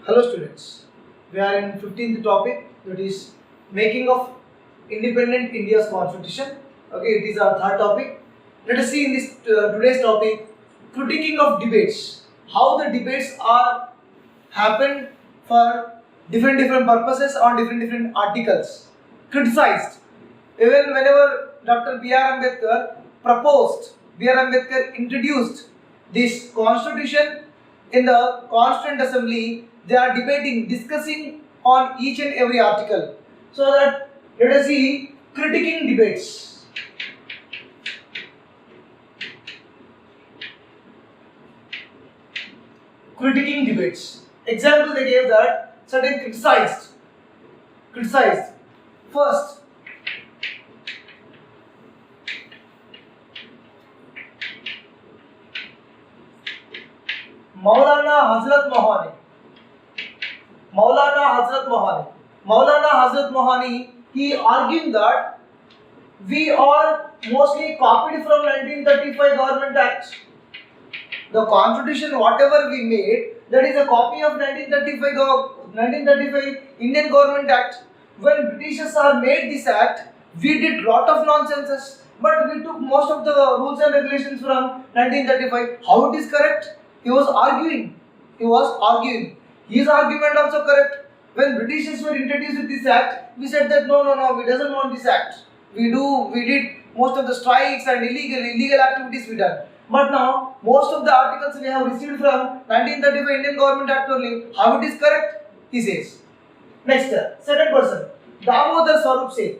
Hello students, we are in 15th topic, that is making of independent India's constitution. Okay, it is our third topic. Let us see in this today's topic, critiquing of debates. How the debates are happen for different purposes on different articles. Criticized. Even whenever Dr. B.R. Ambedkar proposed, B.R. Ambedkar introduced this constitution in the Constituent Assembly, they are debating, discussing on each and every article. So that let us see critiquing debates. Critiquing debates. Example they gave that certain criticized. First, Maulana Hazrat Mohani, he argued that we are mostly copied from 1935 Government Act. The constitution, whatever we made, that is a copy of 1935 Indian Government Act. When Britishers are made this act, we did lot of nonsenses, but we took most of the rules and regulations from 1935. How it is correct? He was arguing. His argument also correct. When Britishers were introduced with this act, we said that no, we doesn't want this act. We did most of the strikes and illegal activities we done. But now, most of the articles we have received from 1935 Indian Government Act only. How it is correct? He says. Next, second person, Damodar Swarup Seth.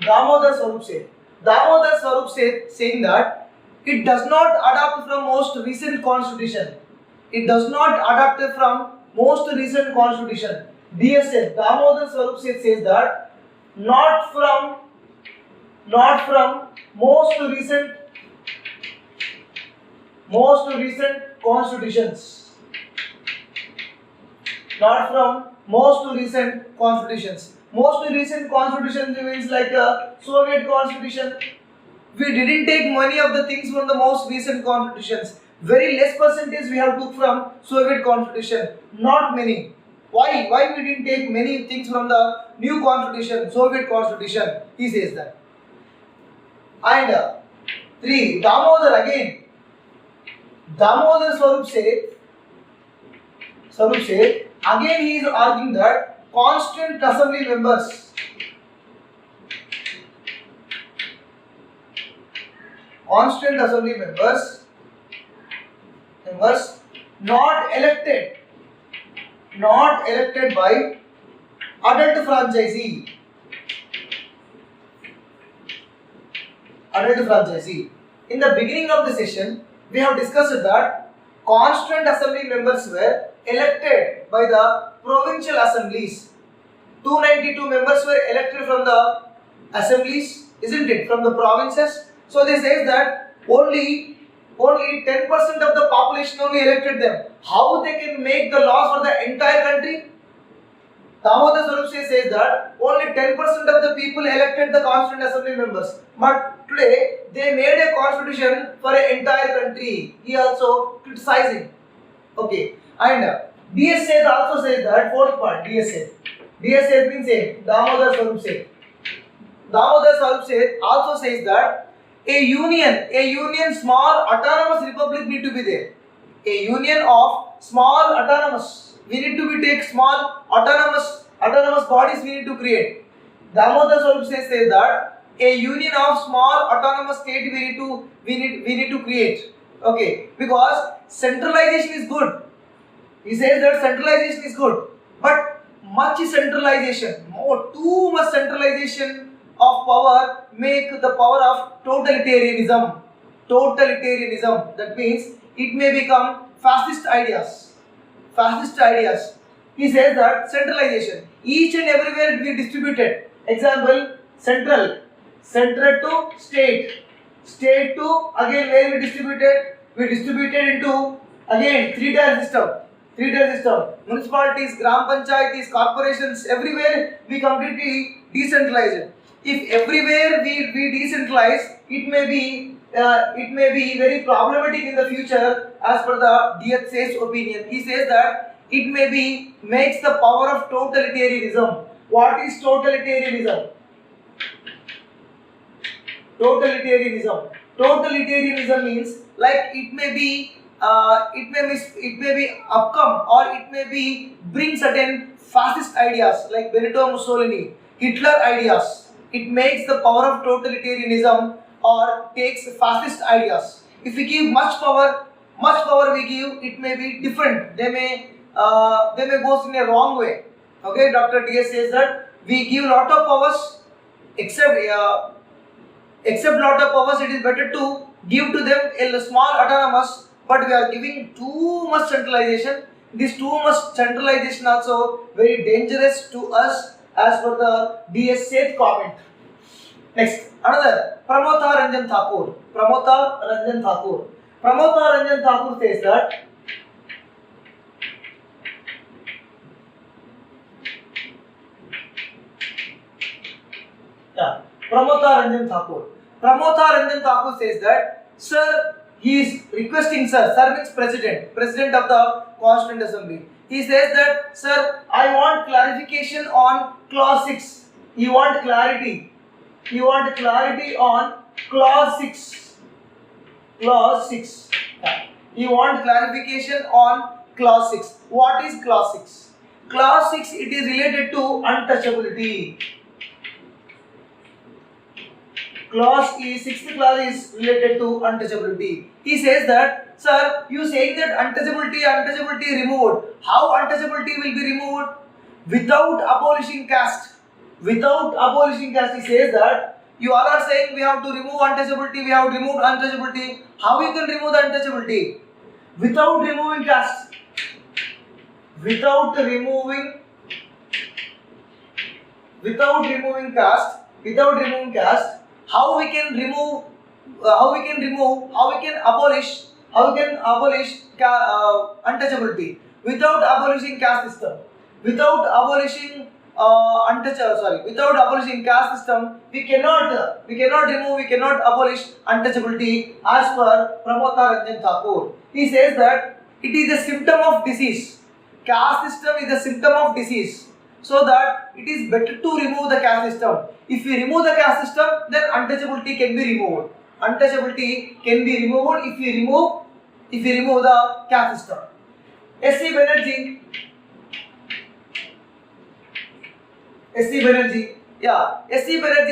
Damodar Swarup Seth saying that it does not adapt from most recent constitution. DSS, Damodar Swarup Seth says that not from most recent constitutions. Not from most recent constitutions. Most recent constitutions means like a Soviet constitution. We didn't take many of the things from the most recent constitutions. Very less percentage we have took from Soviet constitution. Not many. Why we didn't take many things from the new constitution, Soviet constitution? He says that. And 3, Damodar Swarup Seth, again he is arguing that Constituent Assembly members not elected by adult franchisee. In the beginning of the session, we have discussed that Constituent Assembly members were elected by the provincial assemblies. 292 members were elected from the assemblies, isn't it? From the provinces. So they say that only 10% of the population only elected them. How they can make the laws for the entire country? Damodar Swarup says that only 10% of the people elected the Constituent Assembly members. But today they made a constitution for an entire country. He also criticizing. Okay. And DS Seth also says that, fourth part, DS Seth means same. Damodar Swarup Seth also says that a union small autonomous republic need to be there. A union of small autonomous. We need to take small autonomous bodies we need to create. Damodar Swarup says that a union of small autonomous state we need to create. Okay, because centralization is good. He says that centralization is good, but too much centralization of power make the power of totalitarianism. That means it may become fascist ideas. He says that centralization, each and everywhere it will be distributed. Example, central to state to again where we distributed into again three-tier system. Municipalities, gram panchayatis, corporations, everywhere we completely decentralize it. If everywhere we decentralize, it may be very problematic in the future. As per the DHA's opinion, he says that it may be makes the power of totalitarianism. What is totalitarianism? Totalitarianism means like it may be upcome, or it may be bring certain fascist ideas like Benito Mussolini, Hitler ideas. It makes the power of totalitarianism or takes fascist ideas. If we give much power we give, it may be different. They may go in a wrong way. Okay, Dr. DS says that we give lot of powers, except lot of powers, it is better to give to them a small autonomous, but we are giving too much centralization. This too much centralization also very dangerous to us as per the DS Seth comment. Next, another Pramotha Ranjan Thakur. Pramotha Ranjan Thakur says that Pramotha Ranjan Thakur says that, sir, he is requesting, sir means president of the Constituent Assembly. He says that, sir, I want clarification on clause 6. You want clarity on clause 6. You want clarification on clause 6. What is clause 6? Clause 6, it is related to untouchability. Sixth clause is related to untouchability. He says that, sir, you saying that untouchability removed. How untouchability will be removed? Without abolishing caste. He says that you all are saying we have to remove untouchability, we have removed untouchability. How we can remove the untouchability? Without removing caste. Without removing caste. How we can abolish untouchability without abolishing caste system, without abolishing caste system, we cannot abolish untouchability as per Pramotha Ranjan Thakur. He says that it is a symptom of disease. Caste system is a symptom of disease. So that it is better to remove the caste system. If we remove the caste system, then untouchability can be removed. Untouchability can be removed if we remove the caste system. S.C. Banerjee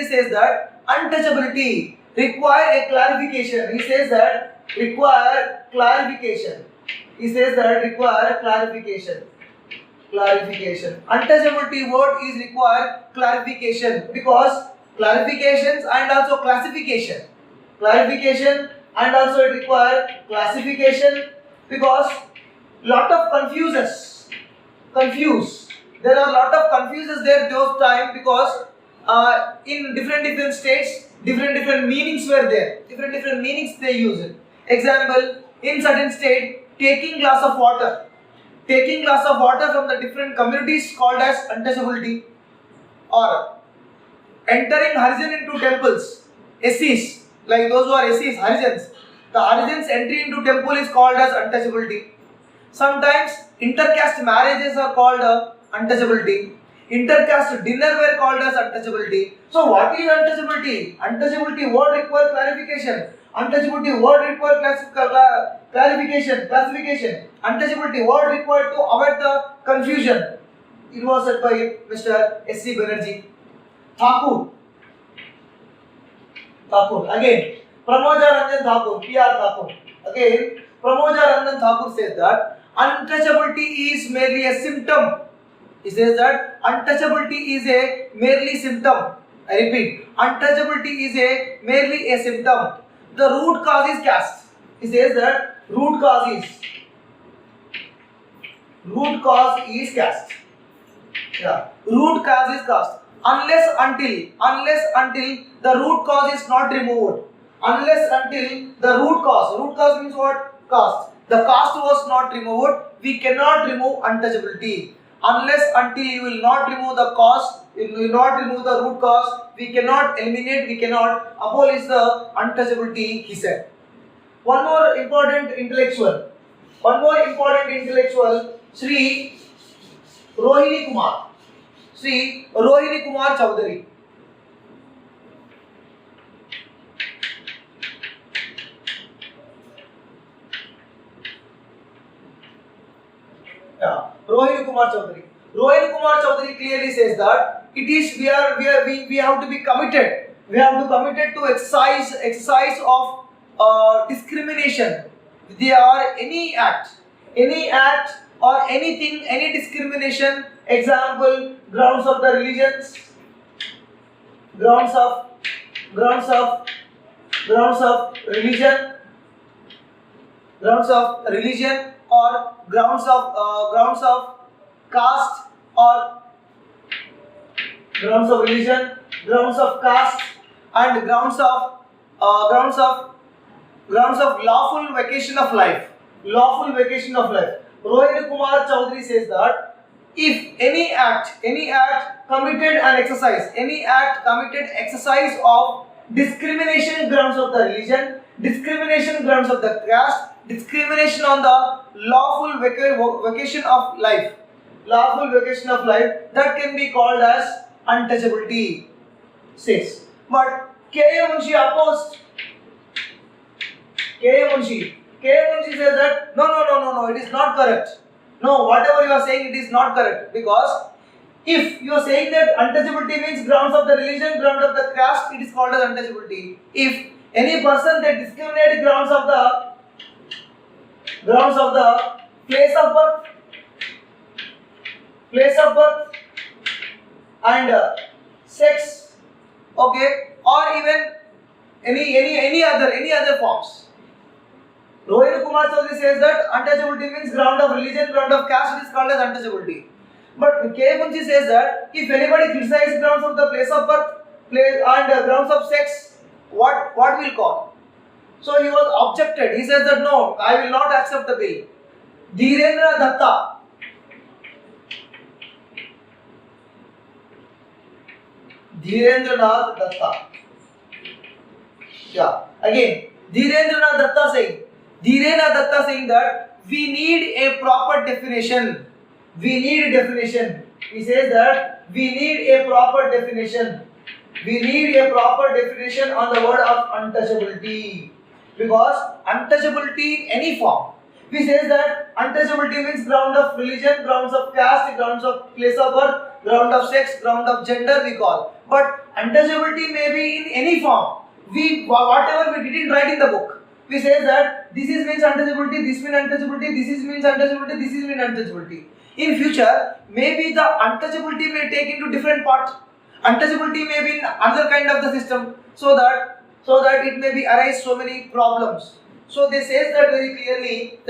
says that untouchability require a clarification. He says that require clarification. Untouchability word is require clarification, because clarifications and also classification. And also it require classification, because lot of confuse. There are lot of confuses there those time, because in different states different meanings were there. Different meanings they use it. Example, in certain state, taking glass of water from the different communities called as untouchability, or entering Harijan into temples, SCs, like those who are SCs, Harijans. The Harijans entry into temple is called as untouchability. Sometimes intercaste marriages are called untouchability. Intercaste dinner were called as untouchability. So what is untouchability? Untouchability word requires clarification. Untouchability word requires classification. Untouchability word required to avoid the confusion. It was said by Mr. S.C. Banerjee. Thakur. Again, Pramotha Ranjan Thakur, P.R. Thakur. Again, Pramotha Ranjan Thakur says that untouchability is merely a symptom. He says that untouchability is a merely symptom. I repeat, untouchability is a merely a symptom. The root cause is caste. He says that root cause is caste. Root cause is caste. Unless until the root cause is not removed. Unless until the root cause means what? Caste. The caste was not removed, we cannot remove untouchability. Unless until you will not remove the cause, not remove the root cause, we cannot eliminate, we cannot abolish the untouchability, he said. One more important intellectual, Sri Rohini Kumar Chowdhury. Yeah, Rohini Kumar Chowdhury clearly says that it is we have to be committed. We have to committed to exercise of discrimination. There are any act or anything, any discrimination. Example, grounds of the religions, grounds of religion, or grounds of caste, or grounds of religion, grounds of caste, and grounds of lawful vacation of life. Rohini Kumar Chowdhury says that if any act committed exercise of discrimination grounds of the religion, discrimination grounds of the caste, discrimination on the lawful vacation of life, that can be called as untouchability, says. But K.A. Munshi opposed. K.A. Munshi says that no, it is not correct. No, whatever you are saying, it is not correct, because if you are saying that untouchability means grounds of the religion, ground of the caste, it is called as untouchability. If any person that discriminates grounds of the place of birth and sex, okay, or even any other forms. Rohini Kumar Chowdhury says that untouchability means ground of religion, ground of caste, it is called as untouchability. But K. Munshi says that if anybody criticizes grounds of the place of birth, and grounds of sex, what will call? So he was objected. He says that no, I will not accept the bill. Dhirendranath Datta. Yeah. Again, Dhirendranath Datta saying that we need a proper definition. He says that we need a proper definition. On the word of untouchability, because untouchability in any form. We say that untouchability means ground of religion, grounds of caste, grounds of place of birth, ground of sex, ground of gender we call. But untouchability may be in any form. Whatever we didn't write in the book. We say that this is means untouchability, this means untouchability, this is means untouchability, this is means untouchability. In future, maybe the untouchability may take into different part. Untouchability may be in another kind of the system, so that it may be arise so many problems. So they says that very clearly.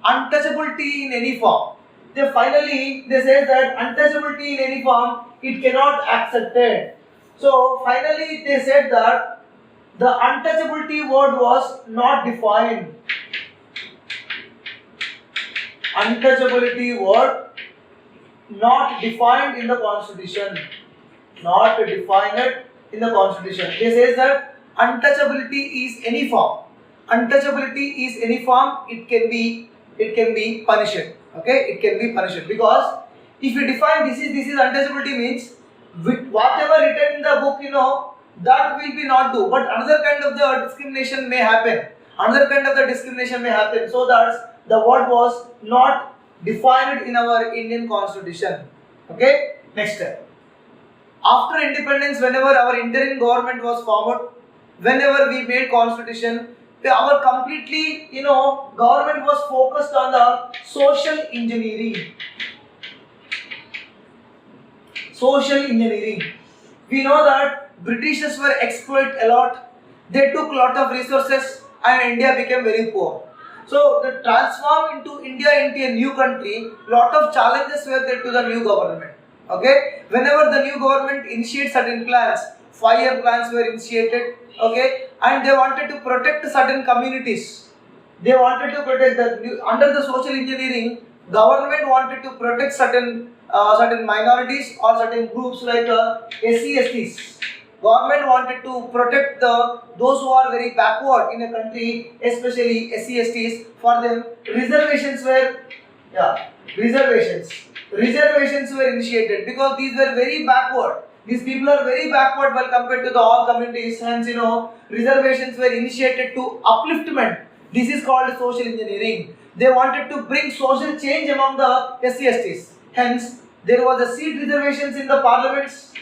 Untouchability in any form. They say that untouchability in any form, it cannot accepted. So finally they said that the untouchability word was not defined. Untouchability word not defined in the constitution. They say that untouchability is any form. It can be punished. Okay, it can be punished, because if you define this is untouchability means with whatever written in the book, that will be not do. But another kind of the discrimination may happen. So that the word was not defined in our Indian constitution. Okay, next step. After independence, whenever our interim government was formed, whenever we made constitution, our completely, government was focused on the social engineering. We know that Britishers were exploited a lot. They took lot of resources and India became very poor. So the transform into India into a new country, lot of challenges were there to the new government. Okay, whenever the new government initiated certain plans, 5-year plans were initiated. Okay, and they wanted to protect certain communities. Under the social engineering, government wanted to protect certain certain minorities or certain groups like SC, STs. Government wanted to protect those who are very backward in a country, especially SC, STs. For them, reservations were reservations were initiated because these were very backward. These people are very backward while compared to the all communities. Hence, reservations were initiated to upliftment. This is called social engineering. They wanted to bring social change among the SC, STs. Hence, there was a seat reservations in the parliaments.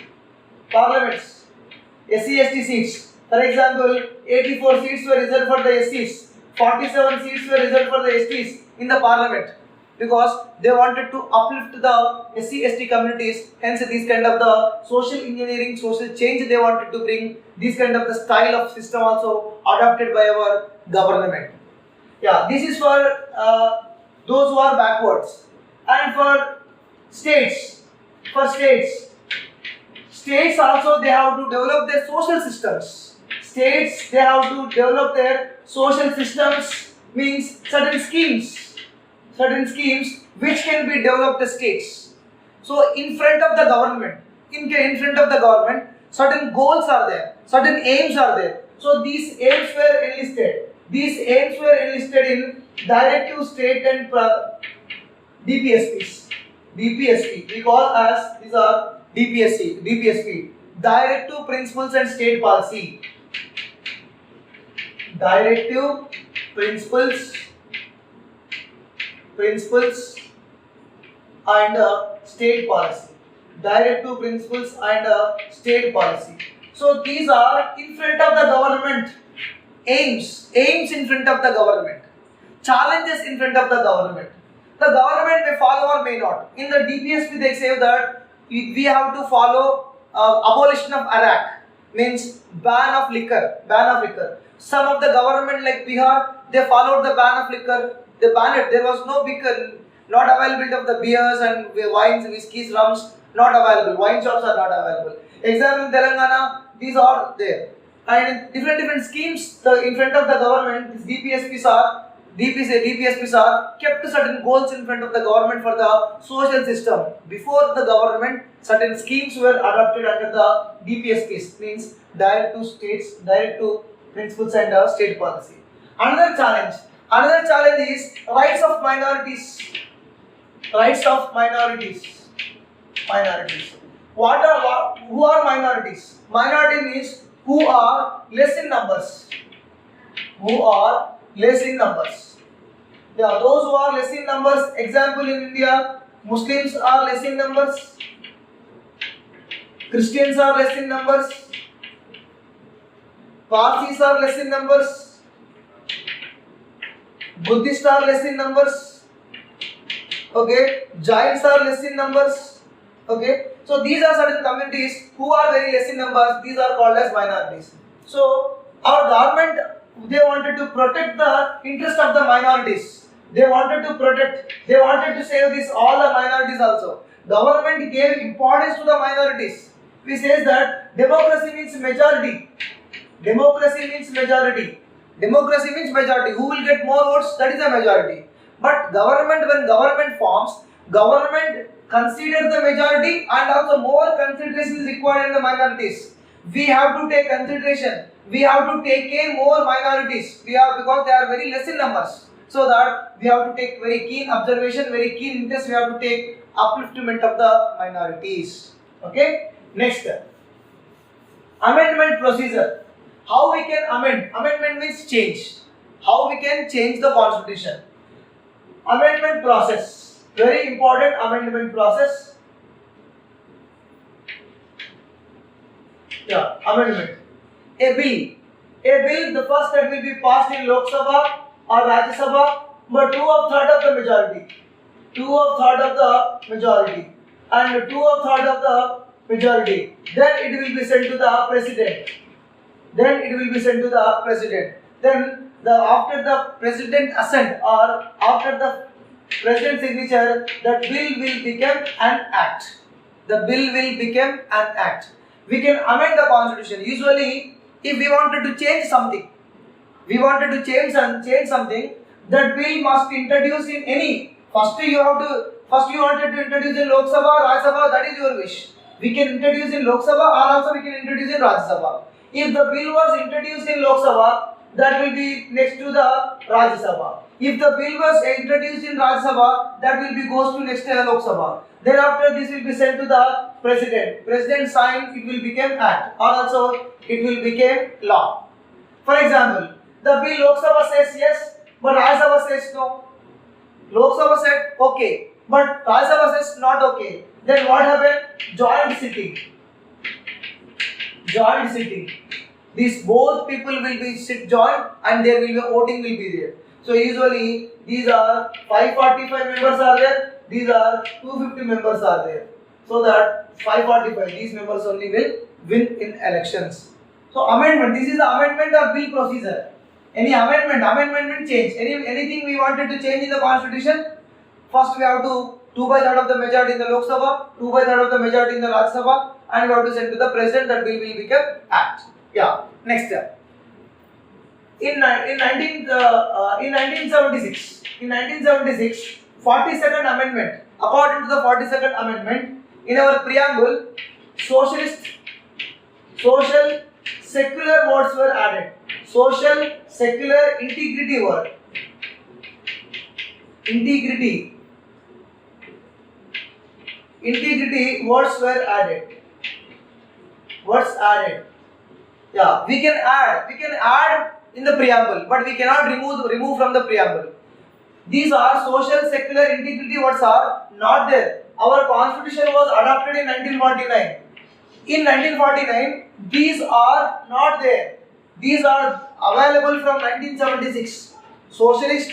SC, ST seats. For example, 84 seats were reserved for the SCs. 47 seats were reserved for the STs in the parliament, because they wanted to uplift the SC, ST communities. Hence, this kind of the social engineering, social change they wanted to bring. This kind of the style of system also adopted by our government. This is for those who are backwards. And for states, states also they have to develop their social systems. States they have to develop their social systems, means certain schemes which can be developed the states. So in front of the government, certain goals are there, certain aims are there. So these aims were enlisted. These aims were enlisted in directive state and DPSPs. We call as these are DPSP. Directive principles and state policy. Directive principles and state policy. Directive principles and state policy. So these are in front of the government. Aims in front of the government. Challenges in front of the government. The government may follow or may not. In the DPSP they say that we have to follow abolition of Arak, means ban of liquor. Some of the government like Bihar, they followed the ban of liquor. They banned it. There was no not availability of the beers and wines, whiskeys, rums, not available. Wine shops are not available. Example in Telangana, these are there. And different schemes in front of the government, these DPSPs are kept certain goals in front of the government for the social system. Before the government, certain schemes were adopted under the DPSPs, means directive principles and state policy. Another challenge is rights of minorities. Who are minorities? Minority means who are less in numbers. Those who are less in numbers. Example in India, Muslims are less in numbers. Christians are less in numbers. Parsis are less in numbers. Buddhists are less in numbers. Okay, Jains are less in numbers. Okay, so these are certain communities who are very less in numbers. These are called as minorities. So our government, they wanted to protect the interest of the minorities. They wanted to save this all the minorities also. Government gave importance to the minorities. We says that democracy means majority. Who will get more votes? That is a majority. But when government forms, government consider the majority and also more consideration is required in the minorities. We have to take consideration. We have to take care more minorities. Because they are very less in numbers. So that we have to take very keen observation, very keen interest. We have to take upliftment of the minorities. Okay. Next, amendment procedure. How we can amend? Amendment means change. How we can change the constitution? Amendment process. Very important amendment process. Amendment. A bill, the first that will be passed in Lok Sabha or Rajya Sabha, but 2/3 of the majority. 2/3 of the majority. And 2/3 of the majority. Then it will be sent to the president. Then after the president assent or after the president signature, the bill will become an act. We can amend the constitution. Usually, if we wanted to change something, that bill must be introduced in any. First First you wanted to introduce in Lok Sabha, Rajya Sabha, that is your wish. We can introduce in Lok Sabha or also we can introduce in Rajya Sabha. If the bill was introduced in Lok Sabha, that will be next to the Rajya Sabha. If the bill was introduced in Rajya Sabha, that will be goes to next to the Lok Sabha. Thereafter this will be sent to the President. President sign, it will become act or also it will become law. For example, the bill Lok Sabha says yes, but Rajya Sabha says no. Lok Sabha said okay, but Rajya Sabha says not okay. Then what happened? Joint sitting. Joint sitting. These both people will be sit joint and there will be voting will be there. So usually these are 545 members are there. These are 250 members are there. So that 545 these members only will win in elections. So amendment. This is the amendment of bill procedure. Any amendment change. Anything we wanted to change in the constitution. First we have to 2/3 of the majority in the Lok Sabha, 2/3 of the majority in the Rajya Sabha, and we have to send to the president. That bill will become act. Yeah. Next step. In 1976, 42nd amendment. According to the 42nd amendment, in our preamble, social, secular words were added. Social, secular, integrity word. Integrity words were added. Yeah, we can add in the preamble, but we cannot remove from the preamble. These are social, secular, integrity words are not there. Our constitution was adopted in 1949. In 1949, these are not there. These are available from 1976. Socialist,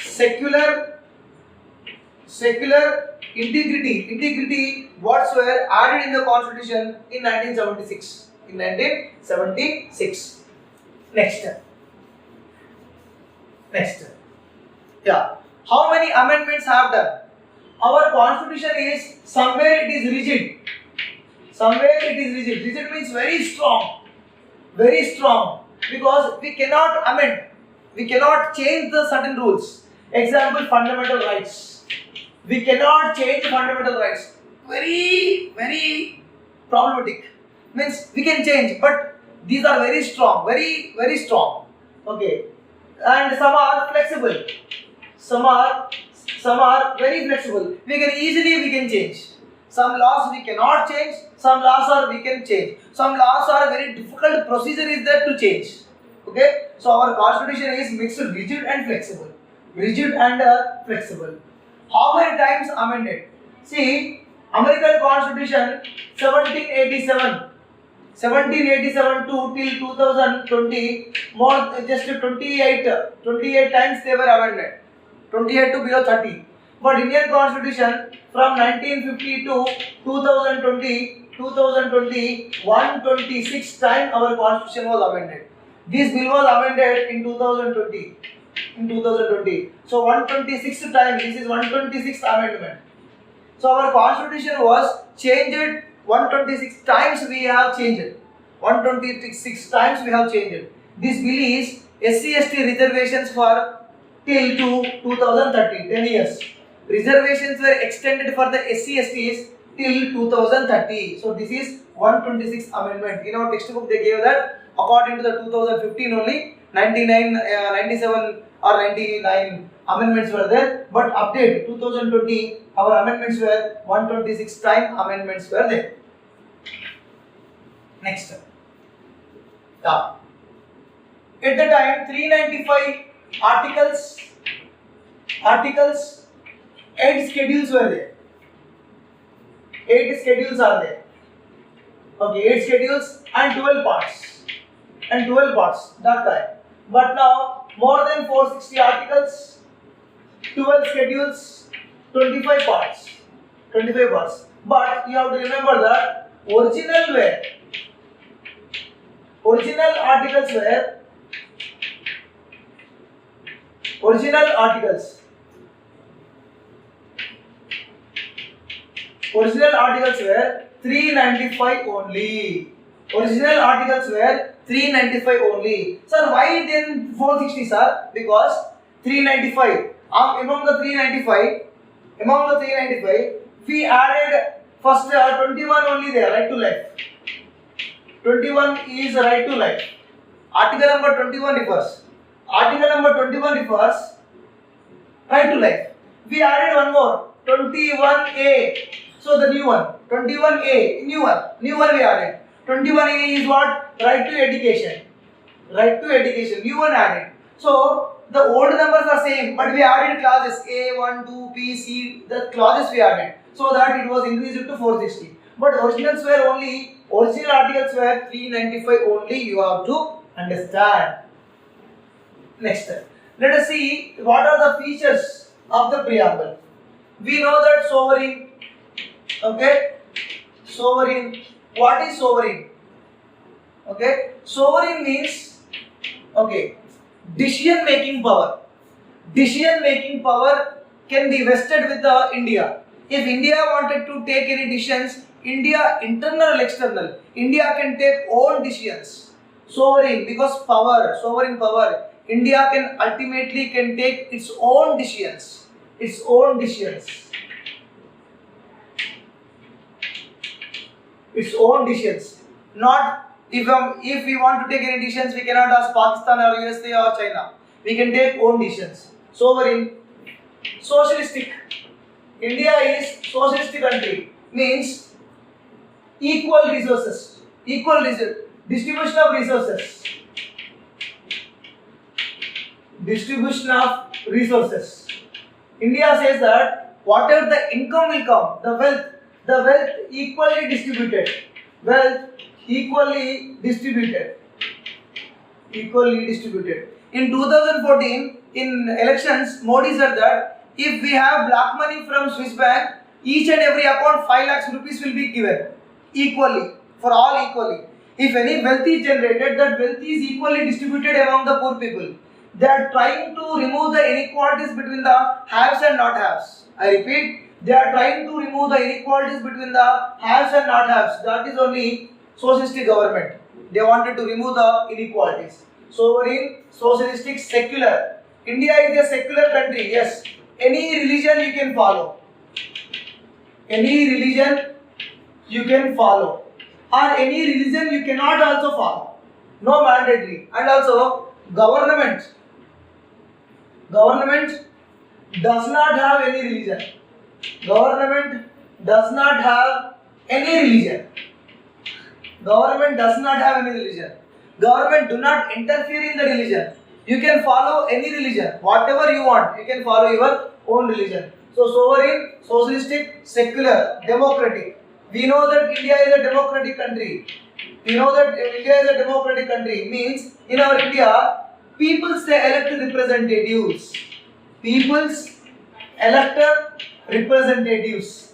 secular, integrity words were added in the constitution in 1976. Next. Yeah. How many amendments have done? Our constitution is somewhere it is rigid. Rigid means very strong. Because we cannot amend. We cannot change the certain rules. Example, fundamental rights. We cannot change fundamental rights. Very problematic. Means we can change, but these are very strong. Very strong. Okay. And some are flexible. Some are very flexible. We can change. Some laws we cannot change. Some laws we can change. Some laws are very difficult procedure is there to change. Okay. So our constitution is mixed rigid and flexible. How many times amended? See, American Constitution 1787 to till 2020, more just 28 times they were amended. 28 to below 30. But Indian Constitution from 1950 to 2020, 126 times our Constitution was amended. This bill was amended in 2020. So 126th time, this is 126th amendment. So our constitution was changed 126 times we have changed. 126 times we have changed. This bill is SC/ST reservations for till to 2030, 10 years. Reservations were extended for the SC/STs till 2030. So this is 126th amendment. In our textbook they gave that according to the 2015 only 97 or 99 amendments were there, but update 2020 our amendments were 126 time amendments were there. Next. Yeah. At the time 395 articles, 8 schedules were there. 8 schedules are there. Okay, 8 schedules and 12 parts that time. But now more than 460 articles, 12 schedules, 25 parts. But you have to remember that original articles were 395 only. Original articles were 395 only. Sir, why then 460, sir? Because 395 Among the 395, we added first 21 only there, right to life. 21 is right to life. Article number 21 refers. Article number 21 refers right to life. We added one more, 21A. So the new one, 21A, new one we added. 21A is what? Right to education. Right to education, new one added. So the old numbers are same, but we added clauses A, 1, 2, B, C, the clauses we added, so that it was increased to 460. But original articles were 395 only, you have to understand. Next, let us see what are the features of the preamble. We know that sovereign, okay, sovereign, what is sovereign? Okay, sovereign means, okay, decision making power. Decision making power can be vested with the India. If India wanted to take any decisions, India, internal or external, India can take own decisions. Sovereign, because power, sovereign power, India can ultimately take its own decisions. Its own decisions. Its own decisions. Not if we want to take any decisions, we cannot ask Pakistan or USA or China. We can take own decisions. Sovereign. Socialistic. India is socialistic country. Means equal resources. Distribution of resources. Distribution of resources. India says that whatever the income will come, the wealth equally distributed. Equally distributed. In 2014, in elections, Modi said that if we have black money from Swiss bank, each and every account 5 lakhs rupees will be given equally, for all equally. If any wealth is generated, that wealth is equally distributed among the poor people. They are trying to remove the inequalities between the haves and not haves. I repeat, they are trying to remove the inequalities between the haves and not haves. That is only socialistic government. They wanted to remove the inequalities. Sovereign, socialistic, secular. India is a secular country. Yes, any religion you can follow. Any religion you can follow, or any religion you cannot also follow. No mandatory. And also government does not have any religion. Government does not have any religion. Government does not have any religion. Government do not interfere in the religion. You can follow any religion, whatever you want. You can follow your own religion. So sovereign, socialistic, secular, democratic. We know that India is a democratic country. Means in our India, people elect representatives.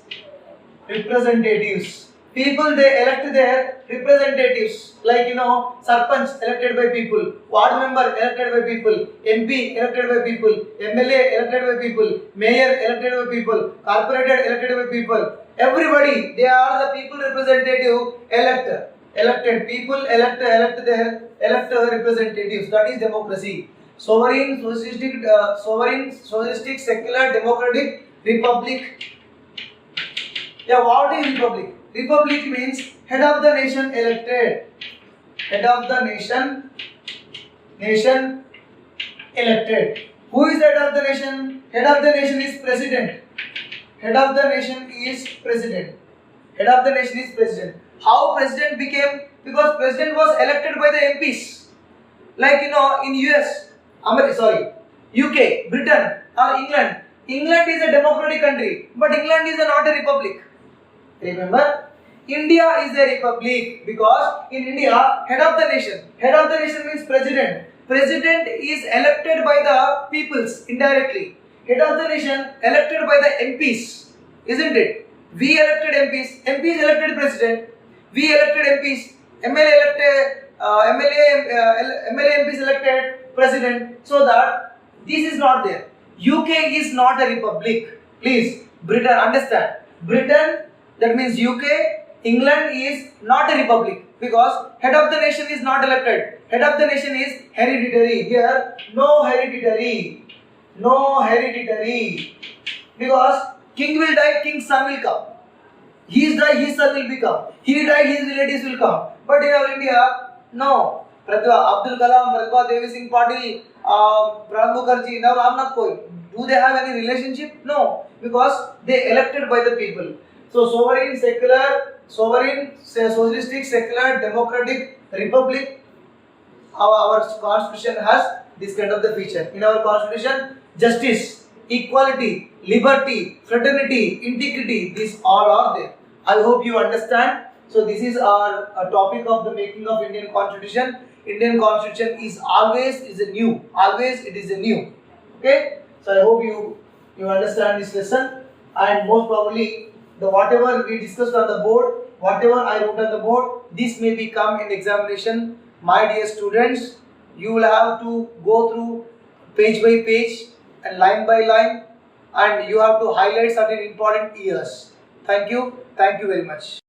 People they elect their representatives, like sarpanch elected by people, ward member elected by people, MP elected by people, MLA elected by people, mayor elected by people, corporator elected by people. Everybody, they are the people representative elected. People elect their representatives. That is democracy. Sovereign, socialistic, secular, democratic, republic. Yeah, what is republic? Republic means head of the nation elected. Head of the nation elected. Who is the head of the nation? Head of the nation is president. Head of the nation is president. How president became? Because president was elected by the MPs. Like in US, UK, Britain or England. England is a democratic country, but England is not a republic. Remember, India is a republic because in India, head of the nation means president. President is elected by the peoples indirectly. Head of the nation elected by the MPs, isn't it? We elected MPs, MPs elected president. We elected MPs, MLA MPs elected president. So that this is not there. UK is not a republic. Please, Britain, understand. Britain, that means UK, England is not a republic because head of the nation is not elected. Head of the nation is hereditary. Here, no hereditary. No hereditary. Because king will die, king's son will come. He is died, his son will become. He died, his relatives will come. But in our India, no. Abdul Kalam, Pratibha Devi Singh Patil, Pranab Mukherjee, now Ramnath Koi. Do they have any relationship? No. Because they elected by the people. So sovereign, secular, socialistic, secular, democratic, republic, our constitution has this kind of the feature. In our constitution, justice, equality, liberty, fraternity, integrity, these all are there. I hope you understand. So this is our topic of the making of Indian constitution. Indian constitution is always a new. Always it is a new. Okay. So I hope you understand this lesson, and most probably the whatever we discussed on the board, whatever I wrote on the board, this may become in examination. My dear students, you will have to go through page by page and line by line, and you have to highlight certain important years. Thank you very much.